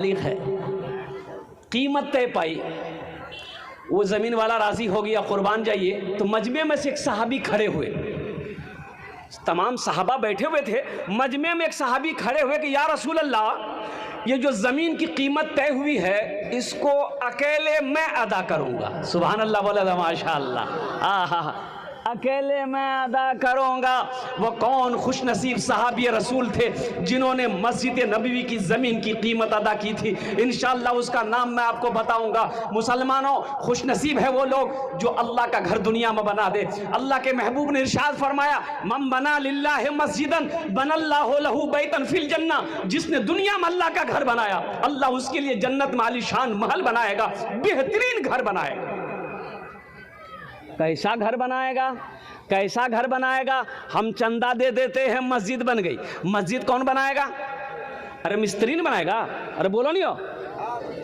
है, कीमत तय पाई, वो ज़मीन वाला राज़ी हो गया, कुर्बान जाइए। तो मजमे में से एक सहाबी खड़े हुए, तमाम सहाबा बैठे हुए थे, मजमे में एक सहाबी खड़े हुए कि या रसूल अल्लाह, ये जो ज़मीन की कीमत तय हुई है इसको अकेले मैं अदा करूँगा। सुभान अल्लाह, बोला माशा अल्लाह, आहा, अकेले मैं अदा करूँगा। वो कौन खुश नसीब सहाबी रसूल थे जिन्होंने मस्जिद नबवी की ज़मीन की कीमत अदा की थी। इंशाअल्लाह उसका नाम मैं आपको बताऊँगा। मुसलमानों, खुश नसीब है वो लोग जो अल्लाह का घर दुनिया में बना दे। अल्लाह के महबूब ने इरशाद फरमाया, मम बना लिल्लाहि मस्जिदन बनल्लाहु लहू बैतन फिल जन्ना, जिसने दुनिया में अल्लाह का घर बनाया, अल्लाह उसके लिए जन्नत में आलीशान महल बनाएगा, बेहतरीन घर बनाएगा। कैसा घर बनाएगा, कैसा घर बनाएगा? हम चंदा दे देते हैं, मस्जिद बन गई। मस्जिद कौन बनाएगा? अरे मिस्त्री नहीं बनाएगा, अरे बोलो नहीं हो,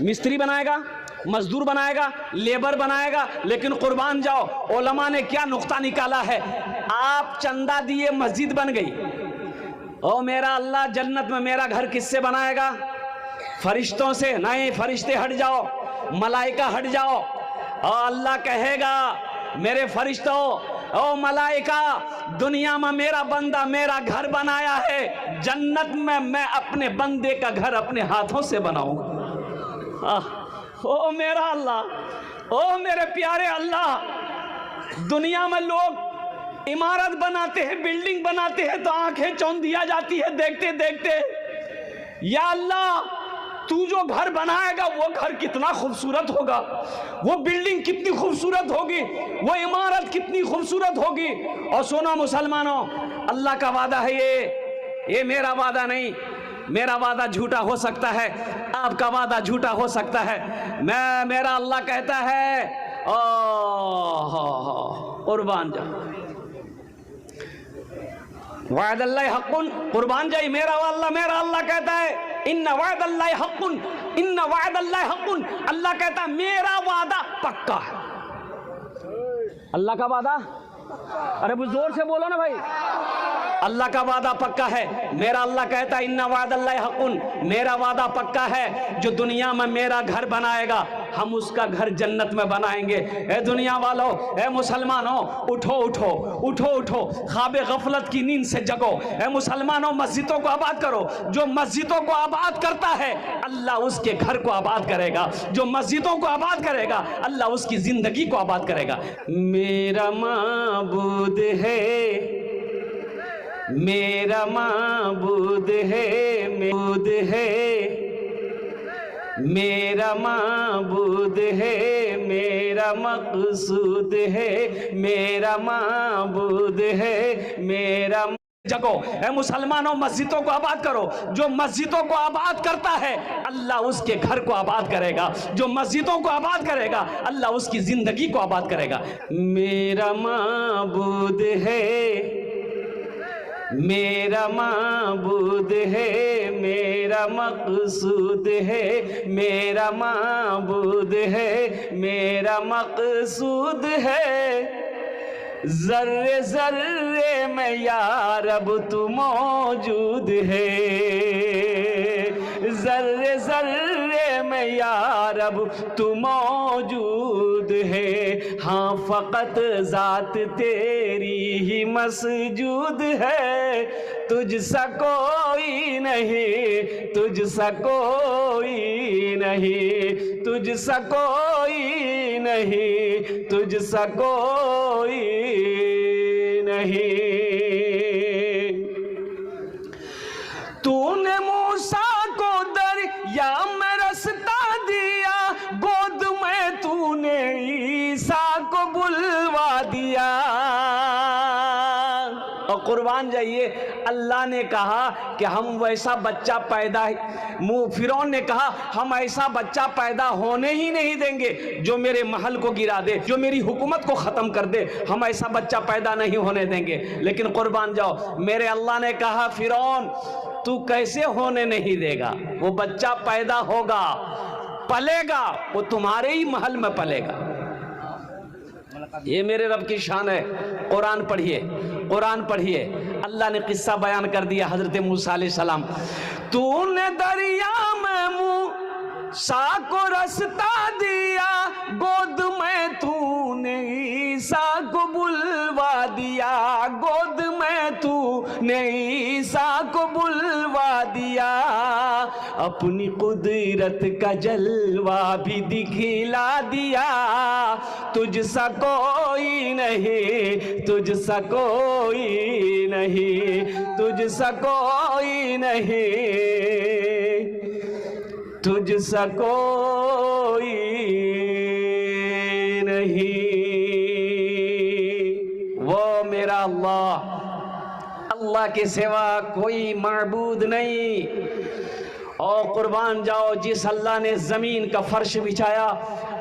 मिस्त्री बनाएगा, मजदूर बनाएगा, लेबर बनाएगा। लेकिन कुर्बान जाओ, उलमा ने क्या नुक्ता निकाला है, आप चंदा दिए मस्जिद बन गई। ओ मेरा अल्लाह, जन्नत में मेरा घर किससे बनाएगा? फरिश्तों से नहीं, फरिश्ते हट जाओ, मलाइका हट जाओ। और अल्लाह कहेगा, मेरे फरिश्तों, ओ मलाइका, दुनिया में मेरा बंदा मेरा घर बनाया है, जन्नत में मैं अपने बंदे का घर अपने हाथों से बनाऊंगा। ओ मेरा अल्लाह, ओ मेरे प्यारे अल्लाह, दुनिया में लोग इमारत बनाते हैं, बिल्डिंग बनाते हैं तो आंखें चौंधिया जाती है देखते देखते। या अल्लाह, तू जो घर बनाएगा वो घर कितना खूबसूरत होगा, वो बिल्डिंग कितनी खूबसूरत होगी, वो इमारत कितनी खूबसूरत होगी। और सुनो मुसलमानों, अल्लाह का वादा है ये मेरा वादा नहीं। मेरा वादा झूठा हो सकता है, आपका वादा झूठा हो सकता है। मेरा अल्लाह कहता है, कुर्बान जा, वादल्लाह हक़्क़ुन, कुर्बान जाई, मेरा अल्लाह कहता है, इन्ना वादल्लाह हक़्क़ुन, इन्ना वादल्लाह हक़्क़ुन। अल्लाह कहता है मेरा वादा पक्का है। अल्लाह का वादा, अरे वो जोर से बोलो ना भाई, अल्लाह का वादा पक्का है। मेरा अल्लाह कहता है, इन्ना वादल्लाह हक़्क़ुन, मेरा वादा पक्का है। जो दुनिया में मेरा घर बनाएगा, हम उसका घर जन्नत में बनाएंगे। ए दुनिया वालों, ए मुसलमानों, उठो उठो उठो उठो, ख्वाबे गफलत की नींद से जगो। ए मुसलमानों, मस्जिदों को आबाद करो। जो मस्जिदों को आबाद करता है, अल्लाह उसके घर को आबाद करेगा। जो मस्जिदों को आबाद करेगा, अल्लाह उसकी जिंदगी को आबाद करेगा। मेरा माबूद है, मेरा माबूद है, माबूद है, मेरा माबूद है, मेरा मकसूद है, मेरा माबूद है, मेरा जगो। ए मुसलमानों, मस्जिदों को आबाद करो। जो मस्जिदों को आबाद करता है, अल्लाह उसके घर को आबाद करेगा। जो मस्जिदों को आबाद करेगा, अल्लाह उसकी जिंदगी को आबाद करेगा। मेरा माबूद है, मेरा माबूद है, मेरा मकसूद है, मेरा माबूद है, मेरा मकसूद है। ज़र्रे ज़र्रे में या रब तू मौजूद है, ज़र्रे ज़र्रे में या रब तू मौजूद है। हाँ, फ़कत ज़ात तेरी ही मसजूद है, तुझसा कोई नहीं, तुझसा कोई नहीं, तुझसा कोई नहीं, तुझसा कोई नहीं। तूने मूसा को दरिया में रास्ता दिया, गोद में तूने ईसा को बुलवा दिया। और कुर्बान जाइए, अल्लाह ने कहा कि हम वैसा बच्चा पैदा, फिरौन ने कहा हम ऐसा बच्चा पैदा होने ही नहीं देंगे जो मेरे महल को गिरा दे, जो मेरी हुकूमत को ख़त्म कर दे। हम ऐसा बच्चा पैदा नहीं होने देंगे। लेकिन कुर्बान जाओ, मेरे अल्लाह ने कहा, फिरौन तू कैसे होने नहीं देगा? वो बच्चा पैदा होगा, पलेगा, वो तुम्हारे ही महल में पलेगा। ये मेरे रब की शान है। कुरान पढ़िए, कुरान पढ़िए। अल्लाह ने किस्सा बयान कर दिया हजरत मूसा अलैहिस्सलाम। तूने दरिया में मुँह ईसा को रास्ता दिया, गोद में तूने ईसा को बुलवा दिया, गोद में तूने ईसा को बुलवा दिया, अपनी कुदरत का जलवा भी दिखला दिया, तुझसा कोई नहीं, तुझसा कोई नहीं, तुझसा कोई नहीं, तुझसा कोई नहीं। वो मेरा अल्लाह, अल्लाह के सिवा कोई माबूद नहीं। और कुर्बान जाओ जिस अल्लाह ने ज़मीन का फर्श बिछाया,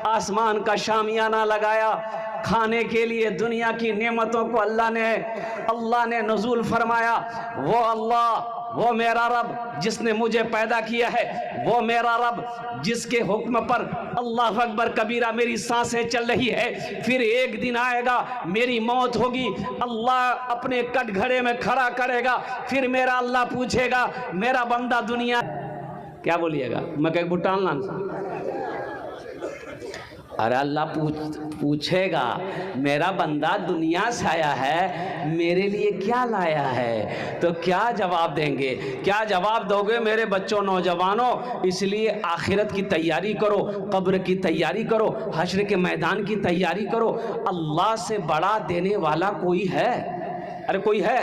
आसमान का शामियाना लगाया, खाने के लिए दुनिया की नेमतों को अल्लाह ने नज़ूल फरमाया, वो अल्लाह, वो मेरा रब जिसने मुझे पैदा किया है, वो मेरा रब जिसके हुक्म पर अल्लाह अकबर कबीरा मेरी सांसें चल रही है। फिर एक दिन आएगा मेरी मौत होगी, अल्लाह अपने कटघरे में खड़ा करेगा, फिर मेरा अल्लाह पूछेगा मेरा बंदा दुनिया क्या बोलिएगा, मैं कहीं भूटान लान, अरे अल्लाह पूछेगा मेरा बंदा दुनिया से आया है, मेरे लिए क्या लाया है, तो क्या जवाब देंगे, क्या जवाब दोगे मेरे बच्चों, नौजवानों? इसलिए आखिरत की तैयारी करो, कब्र की तैयारी करो, हश्र के मैदान की तैयारी करो। अल्लाह से बड़ा देने वाला कोई है? अरे कोई है?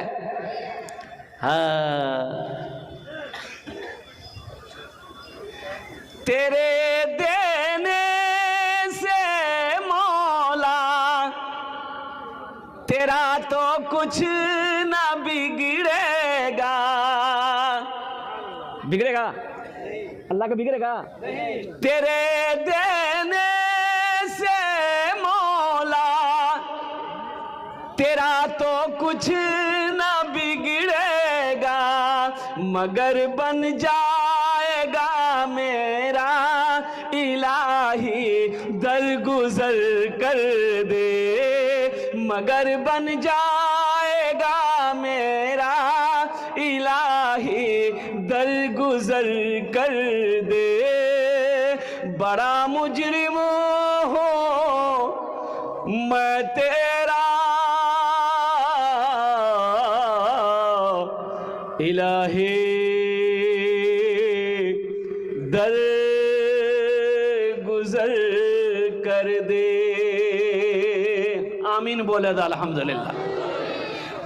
हाँ, तेरे देने से मौला तेरा तो कुछ ना बिगड़ेगा, बिगड़ेगा? अल्लाह का बिगड़ेगा? तेरे देने से मौला तेरा तो कुछ ना बिगड़ेगा, मगर बन जाएगा मेरा इलाही दरगुजर कर दे, मगर बन जाएगा मेरा इलाही दरगुजर कर दे। बड़ा मुजरिम हूँ मैं तेरा इलाही दर गुजर कर दे। आमीन बोले तो अल्हम्दुलिल्लाह।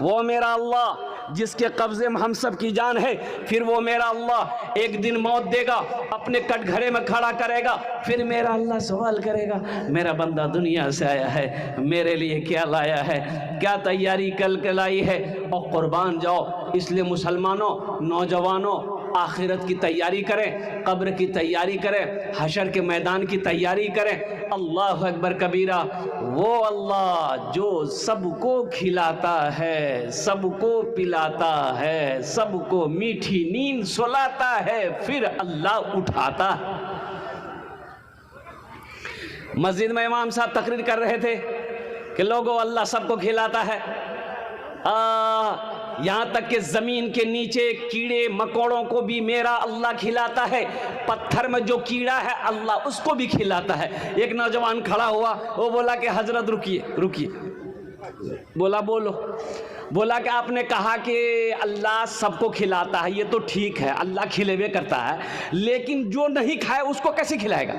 वो मेरा अल्लाह जिसके कब्जे में हम सब की जान है, फिर वो मेरा अल्लाह एक दिन मौत देगा, अपने कटघरे में खड़ा करेगा, फिर मेरा अल्लाह सवाल करेगा मेरा बंदा दुनिया से आया है, मेरे लिए क्या लाया है, क्या तैयारी कल के लाई है। और कुर्बान जाओ, इसलिए मुसलमानों, नौजवानों, आखिरत की तैयारी करें, कब्र की तैयारी करें, हशर के मैदान की तैयारी करें। अल्लाह अकबर कबीरा। वो अल्लाह जो सबको खिलाता है, सबको पिलाता है, सबको मीठी नींद सुलाता है, फिर अल्लाह उठाता है। मस्जिद में इमाम साहब तकरीर कर रहे थे कि लोगों अल्लाह सबको खिलाता है, यहाँ तक कि ज़मीन के नीचे कीड़े मकोड़ों को भी मेरा अल्लाह खिलाता है, पत्थर में जो कीड़ा है अल्लाह उसको भी खिलाता है। एक नौजवान खड़ा हुआ, वो बोला कि हजरत रुकिए रुकिए। बोला बोलो। बोला कि आपने कहा कि अल्लाह सबको खिलाता है, ये तो ठीक है, अल्लाह खिलेवे करता है, लेकिन जो नहीं खाए उसको कैसे खिलाएगा?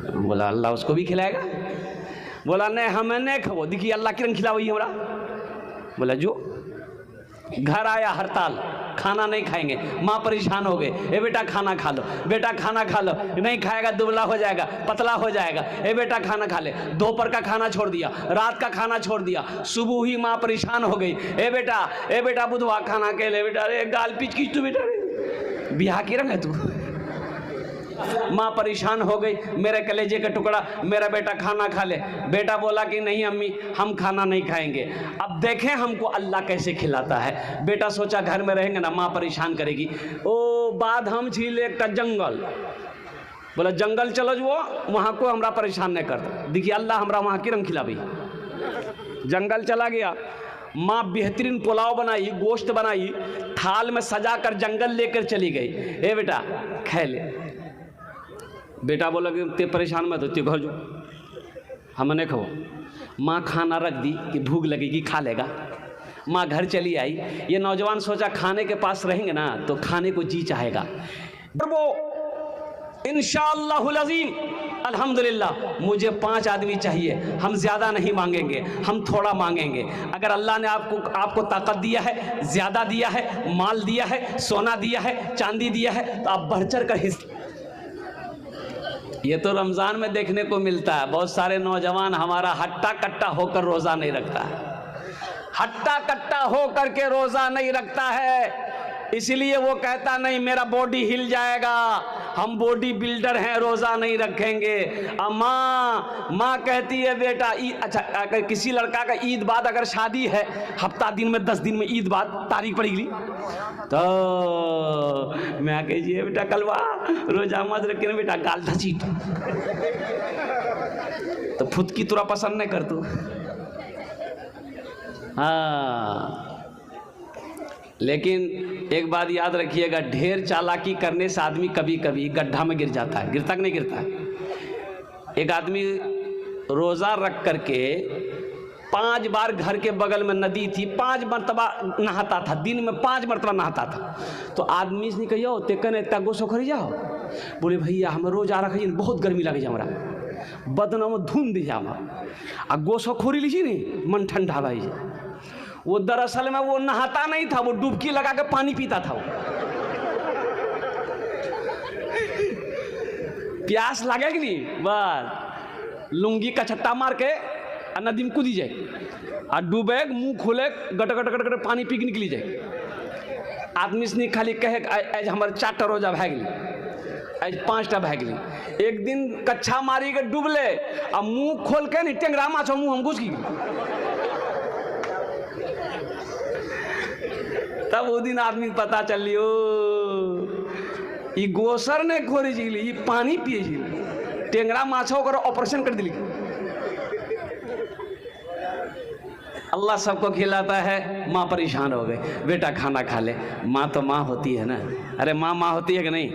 बोला अल्लाह उसको भी खिलाएगा। बोला नहीं हमें नहीं खाओ, देखिए अल्लाह किरण खिलाओ हमरा। बोला जो घर आया हड़ताल, खाना नहीं खाएंगे, माँ परेशान हो गए, ए बेटा खाना खा लो, बेटा खाना खा लो, नहीं खाएगा दुबला हो जाएगा, पतला हो जाएगा, ए बेटा खाना खा ले। दोपहर का खाना छोड़ दिया, रात का खाना छोड़ दिया, सुबह ही माँ परेशान हो गई, ए बेटा बुधवा खाना के ले बेटा, अरे गाल पिच खींच तू बेटा, बिहार की रंग है तू। माँ परेशान हो गई, मेरे कलेजे का टुकड़ा, मेरा बेटा खाना खा ले। बेटा बोला कि नहीं अम्मी हम खाना नहीं खाएंगे। अब देखें हमको अल्लाह कैसे खिलाता है। बेटा सोचा घर में रहेंगे ना माँ परेशान करेगी। ओ बाद हम झीले का जंगल, बोला जंगल चलो जो वहाँ को हमरा परेशान नहीं करता। देखिए अल्लाह हमरा वहाँ की रंग खिलावी। जंगल चला गया, माँ बेहतरीन पुलाव बनाई, गोश्त बनाई, थाल में सजा कर जंगल लेकर चली गई। ए बेटा खा ले। बेटा बोला कि ते परेशान मत हो, ते घर जो हमने खाओ। माँ खाना रख दी कि भूख लगेगी, खा लेगा। माँ घर चली आई। ये नौजवान सोचा खाने के पास रहेंगे ना तो खाने को जी चाहेगा। वो इंशाअल्लाहुल अज़ीम अल्हम्दुलिल्लाह मुझे 5 आदमी चाहिए, हम ज़्यादा नहीं मांगेंगे, हम थोड़ा मांगेंगे। अगर अल्लाह ने आपको ताकत दिया है, ज़्यादा दिया है, माल दिया है, सोना दिया है, चांदी दिया है, तो आप बढ़ चढ़ कर हिस्सा। ये तो रमज़ान में देखने को मिलता है। बहुत सारे नौजवान हमारा हट्टा कट्टा होकर रोज़ा नहीं रखता है, हट्टा कट्टा होकर के रोज़ा नहीं रखता है। इसलिए वो कहता नहीं मेरा बॉडी हिल जाएगा, हम बॉडी बिल्डर हैं, रोज़ा नहीं रखेंगे। माँ कहती है बेटा अच्छा अगर किसी लड़का का ईद बाद अगर शादी है, हफ्ता दिन में 10 दिन में ईद बाद तारीख पड़ेगी, तो मैं कहिए बेटा कलवा रोज़ा मत रखे ना बेटा, गाल धसीट तो खुद की तुरा पसंद नहीं कर तू। हाँ, लेकिन एक बात याद रखिएगा, ढेर चालाकी करने से आदमी कभी कभी गड्ढा में गिर जाता है। गिरता कि नहीं गिरता है? एक आदमी रोज़ा रख करके 5 बार घर के बगल में नदी थी, 5 मरतबा नहाता था, दिन में 5 मरतबा नहाता था। तो आदमी से कहियो तेकन इतना गोसो खरी जाओ, बोले भैया हम रोज़ा रखिए, बहुत गर्मी लगे जा, हमारा बदन में धुन दी जा, आ गोसो खोरी लीजिए नहीं, मन ठंडा भाई। वो दरअसल में वो नहाता नहीं था, वो डुबकी लगा के पानी पीता था। वो प्यास लगे कि नहीं, बस लुंगी का छट्टा मार के नदी में कूदी जाए, और डूबे मुंह खोले गट गट गट गट पानी पी के निकली जाए। आदमी से खाली कहे आज हमारे 4टा रोजा भै गई, आज 5टा भै गई। एक दिन कच्छा मारी के डूबले और मुंह खोल के नहीं टेंगरा माछो मुंह हम घुस गई। तब वो दिन आदमी पता चल लियो ये गोसर ने खोरी जिली, ये पानी पिए जिली, टेंगरा माछो कर ऑपरेशन कर दिली। अल्लाह सबको खिलाता है, माँ परेशान हो गई, बेटा खाना खा ले। माँ तो माँ होती है ना, अरे माँ होती है कि नहीं?